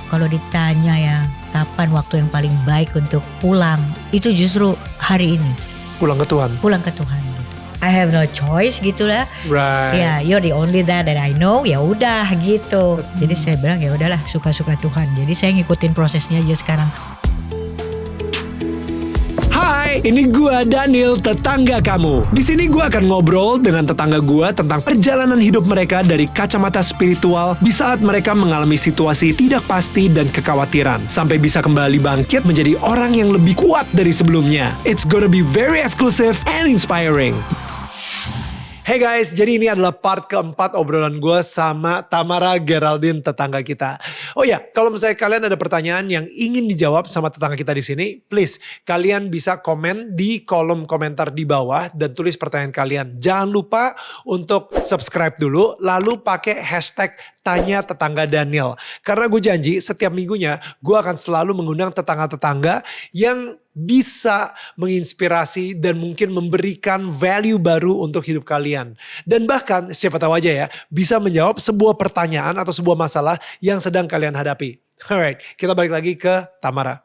kalau ditanya ya kapan waktu yang paling baik untuk pulang, itu justru hari ini. Pulang ke Tuhan. Pulang ke Tuhan gitu. I have no choice gitu lah. Right. Ya, you're the only that I know. Ya udah gitu. Jadi saya bilang ya udahlah, suka-suka Tuhan. Jadi saya ngikutin prosesnya aja sekarang. Hai, ini gua Daniel, tetangga kamu. Di sini gua akan ngobrol dengan tetangga gua tentang perjalanan hidup mereka dari kacamata spiritual di saat mereka mengalami situasi tidak pasti dan kekhawatiran, sampai bisa kembali bangkit menjadi orang yang lebih kuat dari sebelumnya. It's gonna be very exclusive and inspiring. Hey guys, jadi ini adalah part keempat obrolan gue sama Tamara Geraldine, tetangga kita. Oh ya, kalau misalnya kalian ada pertanyaan yang ingin dijawab sama tetangga kita di sini, please kalian bisa komen di kolom komentar di bawah dan tulis pertanyaan kalian. Jangan lupa untuk subscribe dulu, lalu pakai hashtag Tanya Tetangga Daniel. Karena gue janji setiap minggunya gue akan selalu mengundang tetangga-tetangga yang bisa menginspirasi dan mungkin memberikan value baru untuk hidup kalian. Dan bahkan siapa tahu aja ya, bisa menjawab sebuah pertanyaan atau sebuah masalah yang sedang kalian hadapi. Alright, kita balik lagi ke Tamara.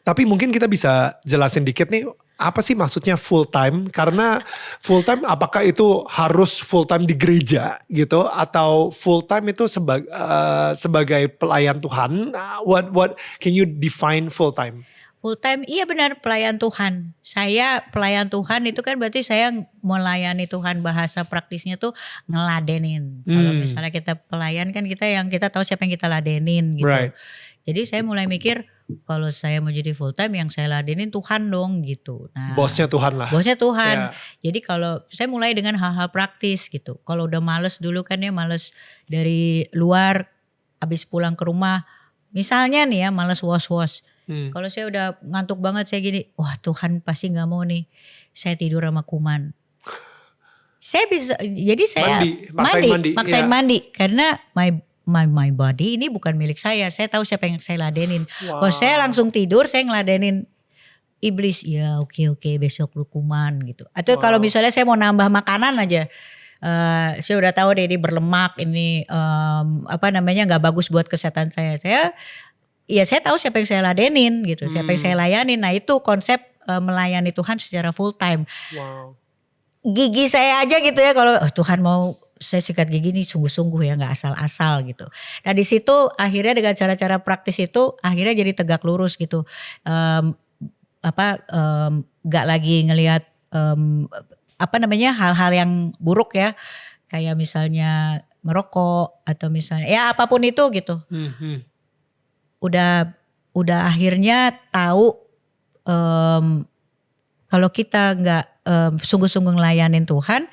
Tapi mungkin kita bisa jelasin dikit nih, apa sih maksudnya full time? Karena full time apakah itu harus full time di gereja gitu, atau full time itu sebagai pelayan Tuhan? What can you define full time? Full time, iya benar, pelayan Tuhan. Saya pelayan Tuhan itu kan berarti saya melayani Tuhan, bahasa praktisnya tuh ngeladenin. Kalau misalnya kita pelayan kan kita tahu siapa yang kita ladenin gitu. Right. Jadi saya mulai mikir kalau saya mau jadi full time yang saya ladenin Tuhan dong gitu. Nah, Bosnya Tuhan lah. Bosnya Tuhan. Yeah. Jadi kalau saya mulai dengan hal-hal praktis gitu. Kalau udah males dulu kan ya, males dari luar habis pulang ke rumah. Misalnya nih ya, males was-was. Kalau saya udah ngantuk banget, saya gini, wah Tuhan pasti gak mau nih saya tidur sama kuman. Saya bisa, jadi saya maksain mandi. Karena my body ini bukan milik saya tahu siapa yang saya ladenin. Wow. Kalau saya langsung tidur, saya ngeladenin iblis, ya oke, besok lu kuman gitu. Atau kalau misalnya saya mau nambah makanan aja, saya udah tahu deh ini berlemak, ini gak bagus buat kesehatan saya. Saya tahu siapa yang saya ladenin gitu, siapa yang saya layanin. Nah itu konsep melayani Tuhan secara full time. Wow. Gigi saya aja gitu ya, kalau Tuhan mau saya sikat gigi nih sungguh-sungguh ya, nggak asal-asal gitu. Nah di situ akhirnya dengan cara-cara praktis itu akhirnya jadi tegak lurus gitu. Nggak lagi ngelihat hal-hal yang buruk ya, kayak misalnya merokok atau misalnya ya apapun itu gitu. Udah akhirnya tahu kalau kita nggak sungguh-sungguh ngelayanin Tuhan,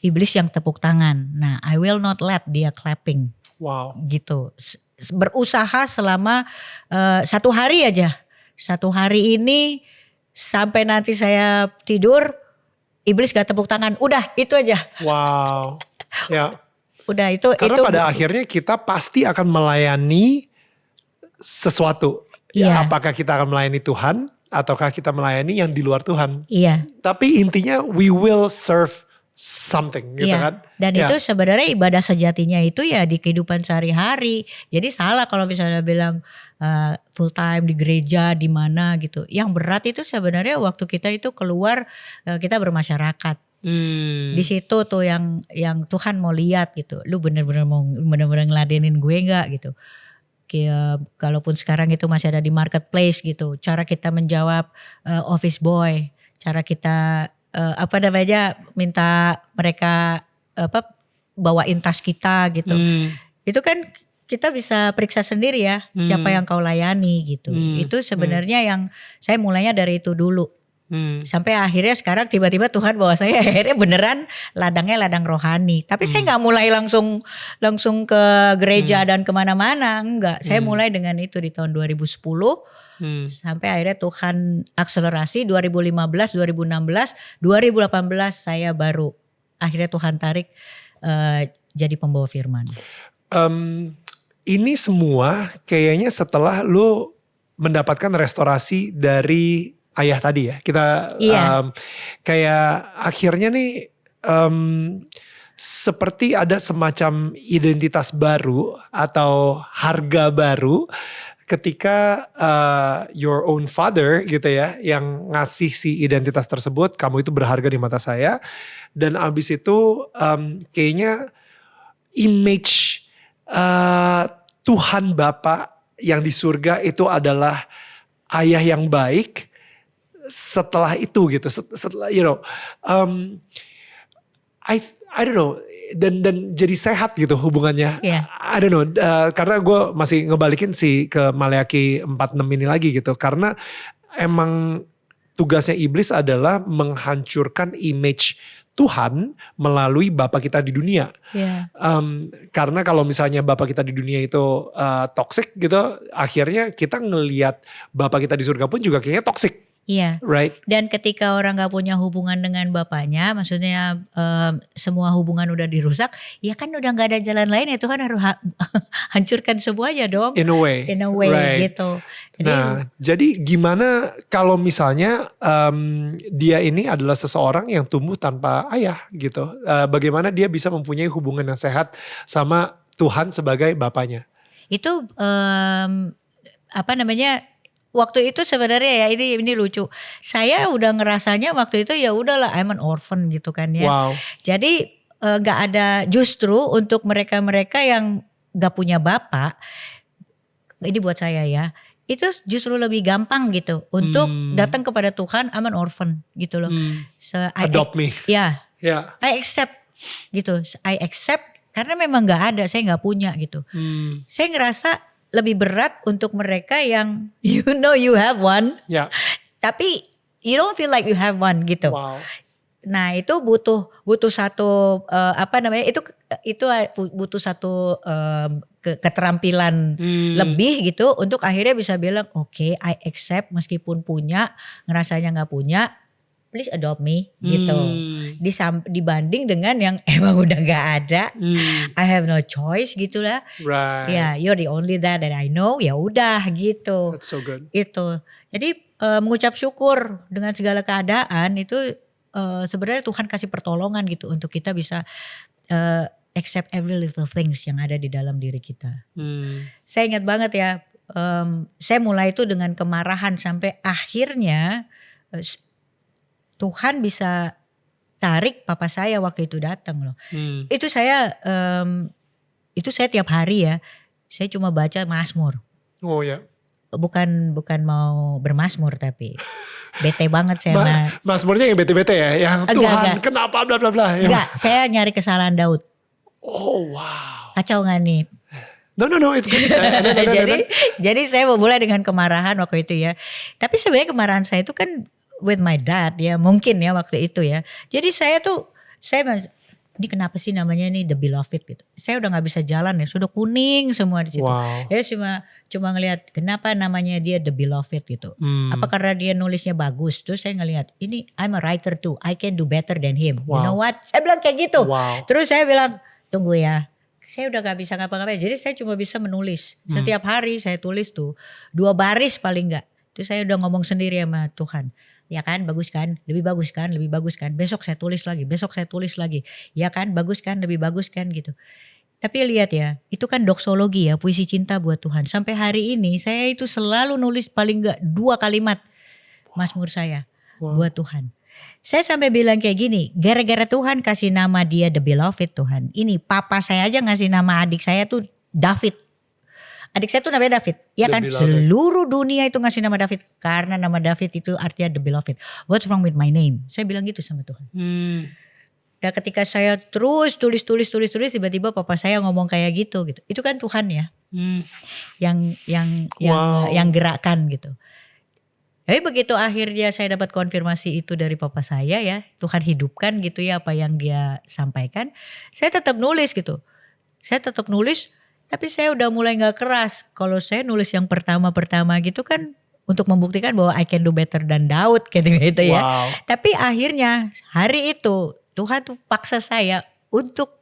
iblis yang tepuk tangan. Nah, I will not let dia clapping. Wow. Gitu. Berusaha selama 1 hari aja. 1 hari ini sampai nanti saya tidur, iblis gak tepuk tangan. Udah itu aja. Wow. Ya. Udah itu. Karena pada akhirnya kita pasti akan melayani sesuatu. Iya. Apakah kita akan melayani Tuhan ataukah kita melayani yang di luar Tuhan. Iya. Tapi intinya we will serve something gitu kan. Dan itu sebenarnya ibadah sejatinya itu ya di kehidupan sehari-hari. Jadi salah kalau misalnya bilang full time di gereja di mana gitu. Yang berat itu sebenarnya waktu kita itu keluar, kita bermasyarakat. Di situ tuh yang Tuhan mau lihat gitu. Lu bener-bener ngeladenin gue enggak gitu. Kalaupun sekarang itu masih ada di marketplace gitu, cara kita menjawab office boy, cara kita minta mereka bawain tas kita gitu, itu kan kita bisa periksa sendiri ya siapa yang kau layani gitu. Itu sebenarnya yang saya mulainya dari itu dulu. Sampai akhirnya sekarang tiba-tiba Tuhan bawa saya akhirnya beneran ladangnya ladang rohani. Tapi saya gak mulai langsung ke gereja dan kemana-mana. Enggak, saya mulai dengan itu di tahun 2010. Sampai akhirnya Tuhan akselerasi 2015, 2016, 2018 saya baru akhirnya Tuhan tarik jadi pembawa firman. Ini semua kayaknya setelah lu mendapatkan restorasi dari ayah tadi ya. Kita kayak akhirnya nih seperti ada semacam identitas baru atau harga baru ketika your own father gitu ya, yang ngasih si identitas tersebut, kamu itu berharga di mata saya. Dan abis itu kayaknya image Tuhan Bapa yang di surga itu adalah ayah yang baik. Setelah itu gitu, setelah I don't know, dan jadi sehat gitu hubungannya. Yeah. I don't know, karena gue masih ngebalikin sih ke Maleakhi 4:6 ini lagi gitu, karena emang tugasnya iblis adalah menghancurkan image Tuhan melalui Bapa kita di dunia. Yeah. Karena kalau misalnya Bapa kita di dunia itu toxic gitu, akhirnya kita ngelihat Bapa kita di surga pun juga kayaknya toxic. Iya. Right. Dan ketika orang gak punya hubungan dengan bapaknya, maksudnya semua hubungan udah dirusak, ya kan udah gak ada jalan lain ya Tuhan harus hancurkan semuanya dong. In a way. Right. Gitu. Jadi gimana kalau misalnya dia ini adalah seseorang yang tumbuh tanpa ayah gitu. Bagaimana dia bisa mempunyai hubungan yang sehat sama Tuhan sebagai bapaknya? Itu waktu itu sebenarnya ya ini lucu. Saya udah ngerasanya waktu itu ya udahlah I'm an orphan gitu kan ya. Wow. Jadi nggak ada, justru untuk mereka-mereka yang nggak punya bapak, ini buat saya ya, itu justru lebih gampang gitu untuk datang kepada Tuhan. I'm an orphan gitu loh. So, Adopt me. Ya. Yeah. I accept gitu. I accept karena memang nggak ada, saya nggak punya gitu. Saya ngerasa lebih berat untuk mereka yang you have one, tapi you don't feel like you have one gitu. Wow. Nah itu butuh satu itu butuh satu keterampilan lebih gitu untuk akhirnya bisa bilang oke, I accept meskipun punya, ngerasanya nggak punya, please adopt me gitu. Dibanding dengan yang emang udah gak ada, I have no choice gitulah. Right. Ya, you're the only that I know, ya udah gitu. That's so good. Itu. Jadi mengucap syukur dengan segala keadaan itu sebenarnya Tuhan kasih pertolongan gitu untuk kita bisa accept every little things yang ada di dalam diri kita. Saya ingat banget ya, saya mulai itu dengan kemarahan sampai akhirnya Tuhan bisa tarik papa saya waktu itu datang loh. Itu saya tiap hari ya. Saya cuma baca Mazmur. Oh ya. Bukan mau bermazmur tapi bete banget saya. Mazmurnya yang bete-bete ya, yang Tuhan kenapa bla bla bla. Enggak, saya nyari kesalahan Daud. Oh wow. Kacau gak nih? No, it's good. Jadi saya memulai dengan kemarahan waktu itu ya. Tapi sebenarnya kemarahan saya itu kan with my dad ya, mungkin ya waktu itu ya. Jadi saya ini kenapa sih namanya ini The Beloved gitu. Saya udah gak bisa jalan ya, sudah kuning semua di situ. Wow. Ya cuma ngelihat kenapa namanya dia The Beloved gitu. Apa karena dia nulisnya bagus? Terus saya ngelihat ini I'm a writer too, I can do better than him. Wow. You know what? Saya bilang kayak gitu. Wow. Terus saya bilang tunggu ya. Saya udah gak bisa ngapa-ngapain. Jadi saya cuma bisa menulis. Setiap hari saya tulis tuh 2 baris paling gak. Terus saya udah ngomong sendiri sama Tuhan. Ya kan, bagus kan, lebih bagus kan, lebih bagus kan. Besok saya tulis lagi, besok saya tulis lagi. Ya kan, bagus kan, lebih bagus kan gitu. Tapi lihat ya, itu kan doksologi ya, puisi cinta buat Tuhan. Sampai hari ini saya itu selalu nulis paling gak 2 kalimat Mazmur saya buat Tuhan. Saya sampai bilang kayak gini, gara-gara Tuhan kasih nama dia The Beloved Tuhan. Ini papa saya aja ngasih nama adik saya tuh David. Adik saya tuh namanya David, ya kan? Seluruh dunia itu ngasih nama David karena nama David itu artinya The Beloved. What's wrong with my name? Saya bilang gitu sama Tuhan. Dan ketika saya terus tulis, tiba-tiba papa saya ngomong kayak gitu. Itu kan Tuhan ya, yang gerakkan gitu. Tapi begitu akhirnya saya dapat konfirmasi itu dari papa saya ya, Tuhan hidupkan gitu ya apa yang dia sampaikan. Saya tetap nulis gitu. Tapi saya udah mulai gak keras. Kalau saya nulis yang pertama gitu kan untuk membuktikan bahwa I can do better than Daud gitu ya. Wow. Tapi akhirnya hari itu Tuhan tuh paksa saya untuk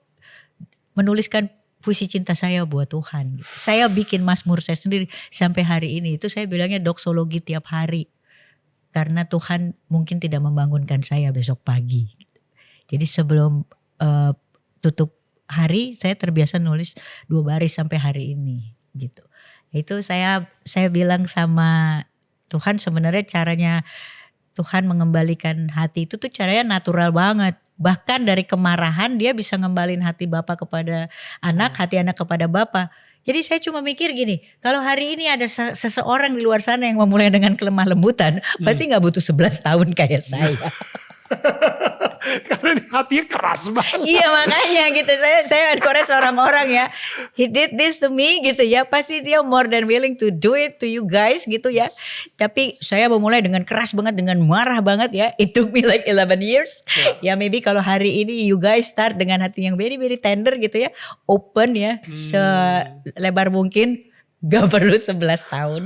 menuliskan puisi cinta saya buat Tuhan. Saya bikin Mazmur saya sendiri sampai hari ini. Itu saya bilangnya doksologi tiap hari. Karena Tuhan mungkin tidak membangunkan saya besok pagi. Jadi sebelum tutup hari saya terbiasa nulis 2 baris sampai hari ini gitu. Itu saya bilang sama Tuhan, sebenarnya caranya Tuhan mengembalikan hati itu tuh caranya natural banget. Bahkan dari kemarahan dia bisa ngembalin hati bapak kepada anak, hati anak kepada bapak. Jadi saya cuma mikir gini, kalau hari ini ada seseorang di luar sana yang memulai dengan kelemah lembutan, pasti gak butuh 11 tahun kayak saya. Karena hatinya keras banget. Iya makanya gitu, saya encourage orang-orang ya, he did this to me gitu ya, pasti dia more than willing to do it to you guys gitu ya. Tapi saya memulai dengan keras banget, dengan marah banget ya. It took me like 11 years. Ya maybe kalau hari ini you guys start dengan hati yang very very tender gitu ya, open ya, selebar mungkin, gak perlu 11 tahun.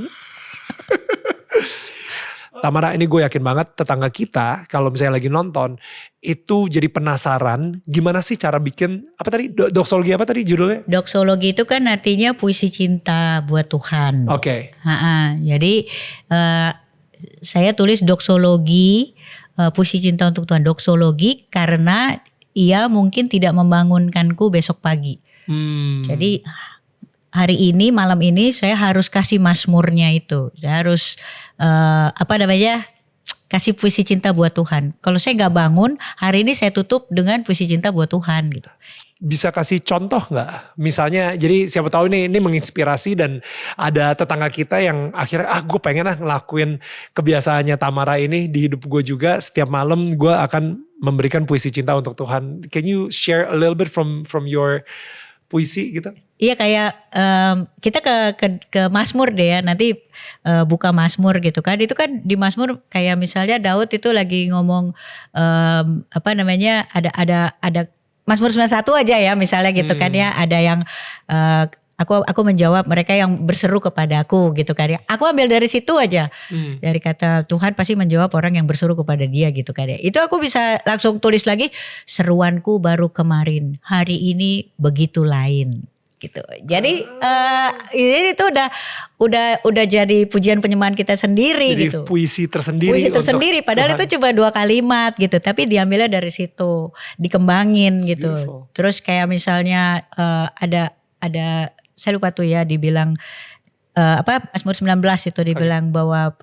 Tamara, ini gue yakin banget tetangga kita kalau misalnya lagi nonton itu jadi penasaran gimana sih cara bikin apa tadi, doksologi apa tadi judulnya? Doksologi itu kan artinya puisi cinta buat Tuhan. Oke. Jadi saya tulis doksologi, puisi cinta untuk Tuhan, doksologi karena ia mungkin tidak membangunkanku besok pagi. Jadi hari ini, malam ini saya harus kasih mazmurnya itu. Saya harus kasih puisi cinta buat Tuhan. Kalau saya gak bangun, hari ini saya tutup dengan puisi cinta buat Tuhan gitu. Bisa kasih contoh gak? Misalnya, jadi siapa tahu ini menginspirasi dan ada tetangga kita yang akhirnya gue pengen ngelakuin kebiasaannya Tamara ini di hidup gue juga. Setiap malam gue akan memberikan puisi cinta untuk Tuhan. Can you share a little bit from your puisi gitu? Iya kayak kita ke Mazmur deh ya, nanti buka Mazmur gitu kan. Itu kan di Mazmur kayak misalnya Daud itu lagi ngomong ada Mazmur 91 aja ya misalnya gitu kan ya. Ada yang aku menjawab mereka yang berseru kepadaku gitu kan ya. Aku ambil dari situ aja. Dari kata Tuhan pasti menjawab orang yang berseru kepada dia gitu kan ya. Itu aku bisa langsung tulis lagi, seruanku baru kemarin, hari ini begitu lain gitu. Jadi ini tuh udah jadi pujian penyembahan kita sendiri jadi gitu. Puisi tersendiri. Puisi tersendiri padahal Tuhan. Itu cuma 2 kalimat gitu, tapi diambilnya dari situ, dikembangin gitu. Beautiful. Terus kayak misalnya ada saya lupa tuh ya dibilang Mazmur 19 itu dibilang bahwa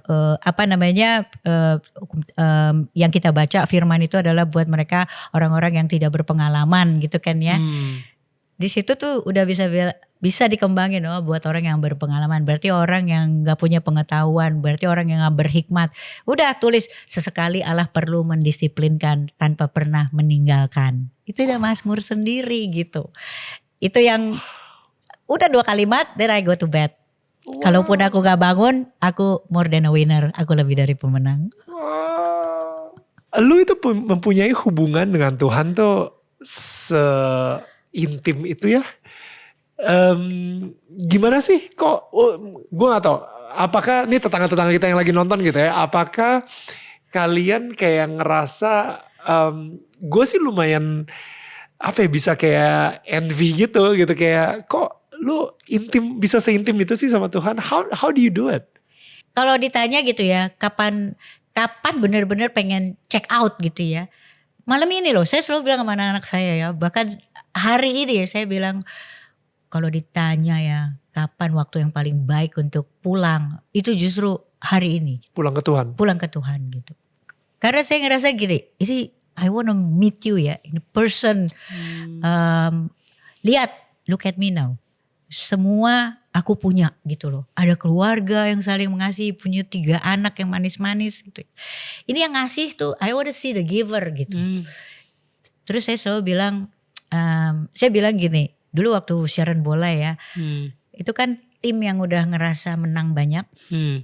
yang kita baca firman itu adalah buat mereka orang-orang yang tidak berpengalaman gitu kan ya. Di situ tuh udah bisa dikembangin buat orang yang berpengalaman. Berarti orang yang gak punya pengetahuan, berarti orang yang gak berhikmat. Udah tulis, sesekali Allah perlu mendisiplinkan tanpa pernah meninggalkan. Itu udah Mazmur sendiri gitu. Itu yang udah 2 kalimat, then I go to bed. Wow. Kalaupun aku gak bangun, aku more than a winner. Aku lebih dari pemenang. Wow. Lu itu mempunyai hubungan dengan Tuhan tuh intim itu ya. Gimana sih kok gue gak tahu apakah ini tetangga-tetangga kita yang lagi nonton gitu ya, apakah kalian kayak ngerasa gue sih lumayan bisa kayak envy gitu kayak kok lu bisa seintim itu sih sama Tuhan. How do you do it? Kalau ditanya gitu ya, kapan benar-benar pengen check out gitu ya, malam ini loh. Saya selalu bilang sama anak-anak saya ya, bahkan hari ini ya saya bilang, kalau ditanya ya kapan waktu yang paling baik untuk pulang, itu justru hari ini. Pulang ke Tuhan. Pulang ke Tuhan gitu. Karena saya ngerasa gini, ini I wanna meet you ya in person. Lihat, look at me now. Semua aku punya gitu loh. Ada keluarga yang saling mengasihi, punya 3 anak yang manis-manis gitu. Ini yang ngasih tuh, I wanna see the giver gitu. Terus saya selalu bilang, saya bilang gini, dulu waktu siaran bola ya, itu kan tim yang udah ngerasa menang banyak,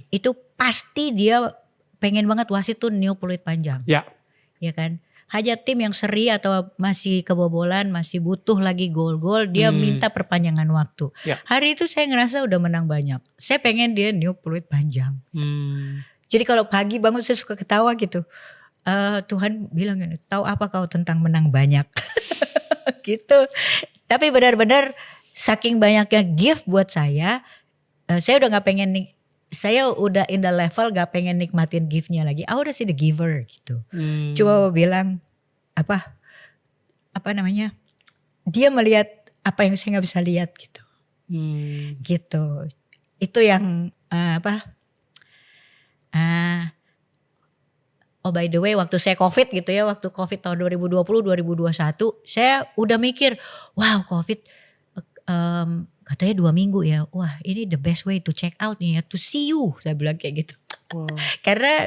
itu pasti dia pengen banget wasit tuh niup peluit panjang. Ya. Ya kan? Hanya tim yang seri atau masih kebobolan, masih butuh lagi gol-gol, dia minta perpanjangan waktu. Ya. Hari itu saya ngerasa udah menang banyak. Saya pengen dia niup peluit panjang. Jadi kalau pagi bangun saya suka ketawa gitu. Tuhan bilang gini, tahu apa kau tentang menang banyak? Gitu. Tapi benar-benar saking banyaknya gift buat saya udah gak pengen saya udah in the level gak pengen nikmatin giftnya lagi. Udah sih the giver gitu. Coba bilang apa namanya? dia melihat apa yang saya nggak bisa lihat gitu. Gitu. Itu yang oh by the way, waktu saya COVID gitu ya, waktu COVID tahun 2020, 2021, saya udah mikir, wow COVID katanya 2 minggu ya, wah ini the best way to check out nih ya, to see you, saya bilang kayak gitu. Wow. Karena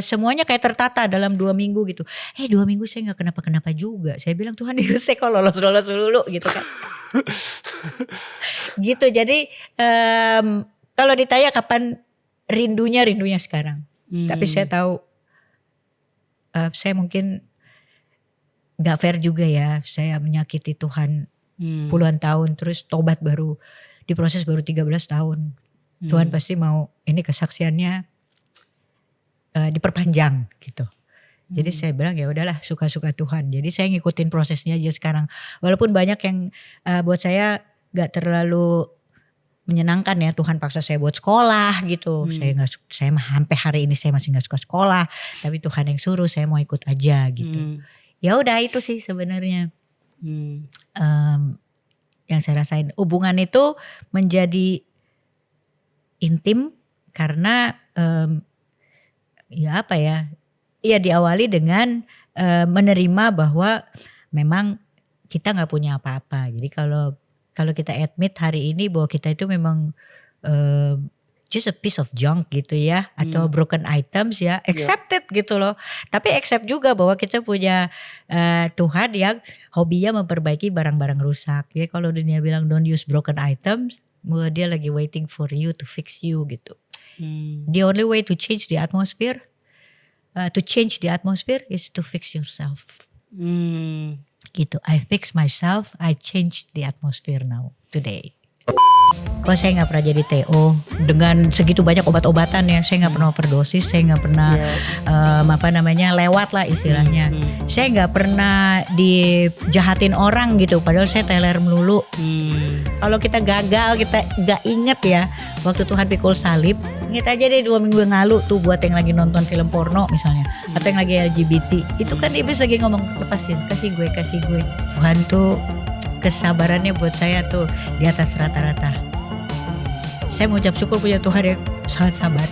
semuanya kayak tertata dalam 2 minggu gitu. 2 minggu saya gak kenapa-kenapa juga. Saya bilang Tuhan saya kok lolos-lolos dulu gitu kan. Gitu, jadi kalau ditanya kapan rindunya sekarang. Tapi saya tahu saya mungkin gak fair juga ya, saya menyakiti Tuhan puluhan tahun, terus tobat baru diproses baru 13 tahun. Tuhan pasti mau ini kesaksiannya diperpanjang gitu. Jadi saya bilang ya udahlah, suka-suka Tuhan. Jadi saya ngikutin prosesnya aja sekarang. Walaupun banyak yang buat saya gak terlalu menyenangkan ya, Tuhan paksa saya buat sekolah gitu. Saya sampai hari ini saya masih nggak suka sekolah, tapi Tuhan yang suruh, saya mau ikut aja gitu. Ya udah itu sih sebenarnya yang saya rasain. Hubungan itu menjadi intim karena ya diawali dengan menerima bahwa memang kita nggak punya apa-apa. Jadi kalau kita admit hari ini bahwa kita itu memang just a piece of junk gitu ya, atau broken items ya, accept it gitu loh. Tapi accept juga bahwa kita punya Tuhan yang hobinya memperbaiki barang-barang rusak. Ya kalau dunia bilang don't use broken items, dia lagi waiting for you to fix you gitu. The only way to change the atmosphere, is to fix yourself. Gitu. I fix myself, I change the atmosphere now today. Kok saya gak pernah jadi TO dengan segitu banyak obat-obatan ya, saya gak pernah overdosis, saya gak pernah lewat lah istilahnya. Saya gak pernah dijahatin orang gitu, padahal saya teler melulu. Kalau kita gagal, kita gak inget ya, waktu Tuhan pikul salib, inget aja deh 2 minggu yang lalu tuh buat yang lagi nonton film porno misalnya, atau yang lagi LGBT, itu kan iblis lagi ngomong lepasin, kasih gue. Tuhan tuh kesabarannya buat saya tuh di atas rata-rata. Saya mengucap syukur punya Tuhan yang sangat sabar.